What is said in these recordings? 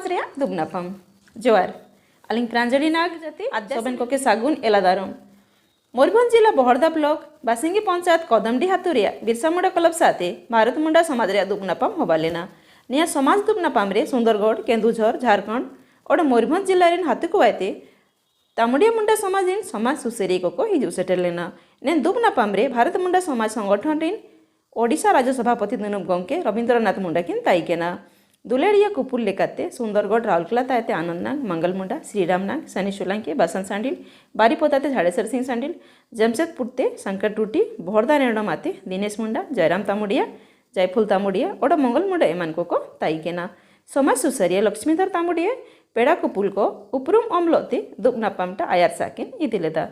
रे दुबनापम जोर अलिंग प्रांजलि नाग जाति सोबेन को के सागुन एलादारम मयूरभंज जिला बहरदा ब्लॉक बासिंगी पंचायत कदमडी हातुरिया बिरसा मुंडा क्लब साथे भारत मुंडा समाज रे दुबनापम होबालेना निया समाज दुबनापम रे सुंदरगढ़ केंदुझर झारखंड और मयूरभंज जिला रेन हातुको आयते तामुडिया मुंडा समाज इन समाज सुसेरी को हिजू सेटेल लेना ने दुबनापम रे भारत मुंडा समाज संगठन इन ओडिशा राज्य सभापति दुनुम गंके रविंद्रनाथ मुंडा किन ताइकेना दुलेड़िया कुपुल लेकाते सुंदरगढ़ राउरकेला तायते आनंद नाग मंगल मुंडा श्रीराम नाग सनी सोलंकी बसंत सांडिल बारीपोताते झाड़ेसर सिंह सांडिल जमशेदपुरते शंकर टूटी भोरदा नेड़माते दिनेश मुंडा जयराम तामुडिया जयफुल तामुडिया और मंगल मुंडा एमान को ताइकेना समाज सुसरिया लक्ष्मीधर तामुडिया पेड़ा कुपुल को उपरुम अमलोते दुबनापमटा आयार साकिन इदिलेदा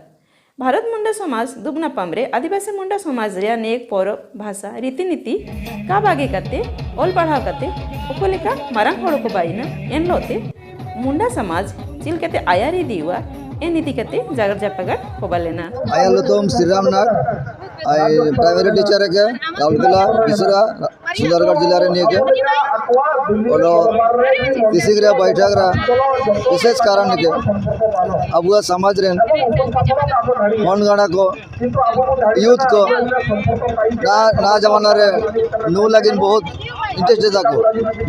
भारत मुंडा समाज दुबनापम रे आदिवासी मुंडा समाज रे नेक परब भाषा रीतिनीति का बागे करते ओल पढ़ाव करते उकोलेका मारंग होड़ को बाइना एन लोते मुंडा समाज चिल कहते आयारी दीवा ए नीति कहते जागर जापगर होबालेना आयालो तुम श्रीराम नाग आई प्राइमरी टीचर है के राउरकेला बिसरा सुंदरगढ़ जिला रे निके और किसी ग्रह बैठक रा विशेष कारण के अब समाज रे मन गाना को यूथ को ना जमाना रे नु लगिन बहुत इंटरेस्ट देता को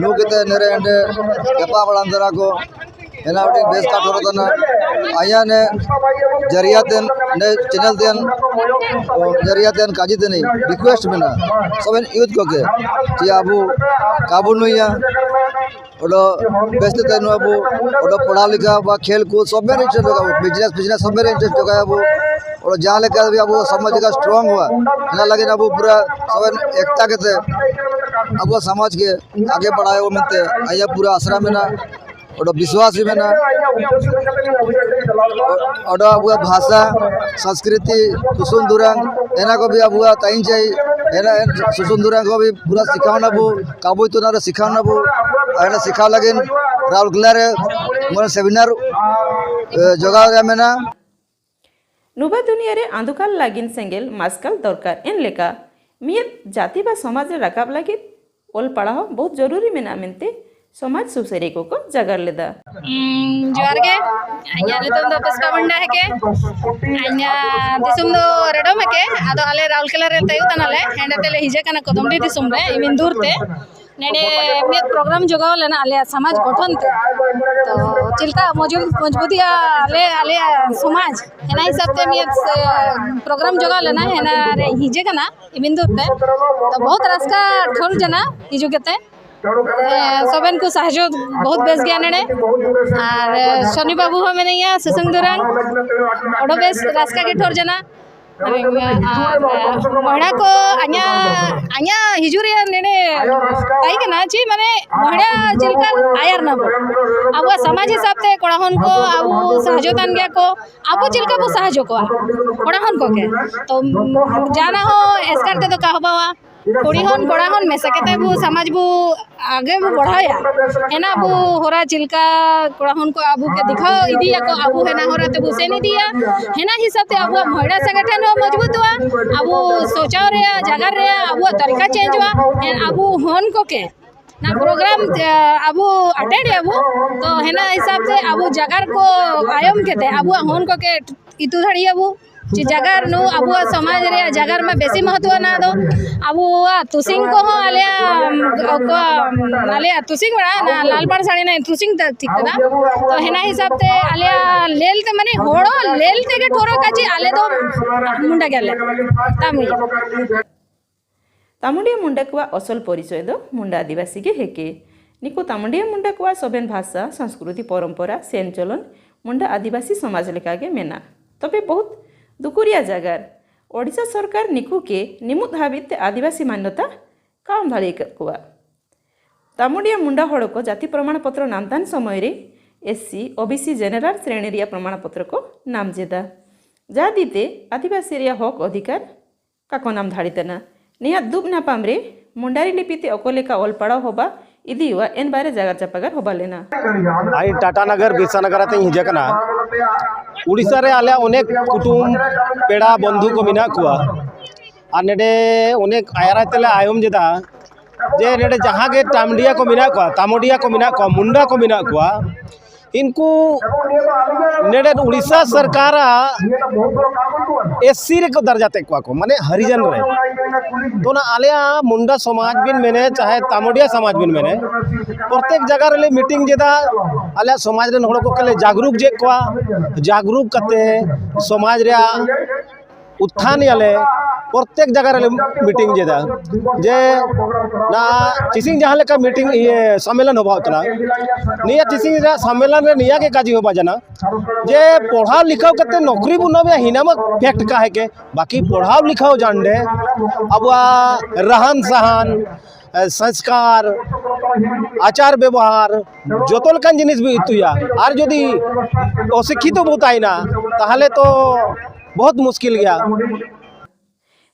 नु केते नेरे एंडे कपा बड़ांदरा को एनाउटी बेस का थोड़ा तना आया ने जरिया तेन ने चैनल तेन जरिया तेन काजी तेन रिक्वेस्ट में ना सब यूथ को के जी आबू काबू नइया ओडो बेस्ट तेन आबू ओडो पढ़ा लिखा बा खेल कूद सब में इंटरेस्ट होगा बिजनेस सब में इंटरेस्ट होगा आबू और जहाँ लेकर भी आबू समाज का स्ट्रांग हुआ ना लगे आबू पूरा सब एकता के थे अब समाज के आगे बढ़ाए वो मिलते आया पूरा आश्रम में ना और विश्वास में ना और अब भाषा संस्कृति सुसुंदुरंग एना को भी अब ताइन चाहिए एना सुसुंदुरंग को भी पूरा सिखाना बो काबू तो ना सिखाना बो एना सिखा लगे राउरकेला रे मोर सेमिनार जगह रे में ना नुबा दुनिया रे आंदुकाल लागिन सेंगेल मास्कल दरकार एन लेका मियत जाति बा समाज रे राकाब लागि ओल पढ़ाओ बहुत जरूरी मेना मेनते समाज सुसेरी को जगर लेदा जोहार के आइया नितम दो पेस्का बंडा है के आइया दिसुम दो रेडम है के आदो आले राउरकेला रे तयु तनाले हेंडे तेले हिजे कना कदमडी दिसुम रे इमिन दूर ते नेडे मियत प्रोग्राम जगाव लेना आले समाज गठन ते तो चिलका मजबूतिया आले आले समाज हेना हिसाब ते मियत प्रोग्राम जगाव लेना हेना रे हिजे कना इमिन दूर ते तो बहुत रास्का ठोल जना हिजु केते सबन को सहयोग बहुत बेस गया ने और शनि बाबू हो मैंने यहाँ सुसंग दुरांग ओडो बेस रास्का के ठोर जना महिला को आया आया हिजुरी ने ताई के ना ची माने महिला चिलका आयर ना अब समाज हिसाब से कोड़ाहन को अब सहजोतान गया को अब चिलका वो सहजो को कोड़ाहन को के तो जाना हो एसकारते तो कहबावा कुड़ी हन कोड़ा हन में सकते बु समाज बु आगे बु बढ़ाया है ना बु होरा चिलका कोड़ा हन को आबू के दिखाओ इदिया को आबू है ना होरा ते बु से नहीं दिया है ना हिसाब से आबू महिला संगठन हो मजबूत हुआ आबू सोचाओ रे जगह रे आबू तरीका चेंज हुआ आबू हन को के ना प्रोग्राम आबू अटेंड आबू तो है ना हिसाब से आबू जगह को आयम के थे आबू हन को के इतु धड़ी आबू जगार नु अब समाज रे जगार में बेसी महत्व ना दो अब तुसिंग को हो आलिया तुसिंग बड़ा ना लालपाड़ साड़ी ना तुसिंग ठीक ना तो हेना हिसाब ते आलिया लेल ते माने होड़ो लेल ते के ठोरो काची आले दो मुंडा गेले तामुडिया मुंडा कुआ असल परिचय दो मुंडा आदिवासी के हेके निको तामुडिया मुंडा कुआ सोबेन भाषा संस्कृति परंपरा सेन चलन मुंडा आदिवासी समाज लेका के मेना तबे बहुत दुकुरिया जगार ओडिशा सरकार निकू के निमुत हाबित आदिवासी मान्यता काम धाड़ी कुआ तामुडिया मुंडा हड़ को जाति प्रमाण पत्र नामदान समय रे एससी ओबीसी जेनेराल श्रेणी रिया प्रमाण पत्र को नाम जेदा जा दीते आदिवासी रिया हक अधिकार काको नाम धाड़ीतना निया दुब नापाम रे मुंडारी लिपिते अकोलेका ओल पड़ा होबा इदी हुआ एन बारे जगार चपागर होबा लेना आई टाटा नगर बिरसा नगर आते हिजे कना उड़ीसा रे आले अनेक कुटुम पेड़ा बंधु को मिना कुआ और नेडे अनेक आयरा तेले आयम जेदा जे नेडे जहाँ के टामडिया को मिना को तामोडिया को मिना को मुंडा को मिना को इनको नेडे उड़ीसा सरकार एससी रे को दर्जा ते को माने हरिजन रे तो ना आलिया मुंडा समाज बिन मैंने चाहे तामोडिया समाज बिन मैंने प्रत्येक जगह रे मीटिंग जेदा आलिया समाज रे हड़ को कले जागरूक जे को जागरूक कते समाज रे उत्थान याले प्रत्येक जगह रे मीटिंग जेदा जे ना चिसिंग जहाँ लेका मीटिंग ये सम्मेलन होबा उतना निया चिसिंग रे सम्मेलन रे निया के काजी होबा जना जे पढ़ाव लिखाव कते नौकरी बुनबे हिनामक फैक्ट का है के बाकी पढ़ाव लिखाव जान दे अब रहन सहन संस्कार आचार व्यवहार जो लेकान जिनिस भी इतुया और जदि अशिक्षित बहुताई ना ताहले तो बहुत मुश्किल गया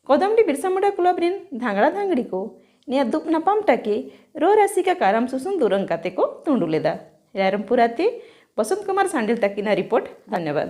कदमडी बिरसा मुंडा क्लब रिन धांगड़ा धांगड़ी को निया दुप नापाम टाके रो राशि का कारम सुसुन दुरंग काते को तुंडू लेदा रायरमपुराते बसंत कुमार सांडिल तकिना रिपोर्ट धन्यवाद।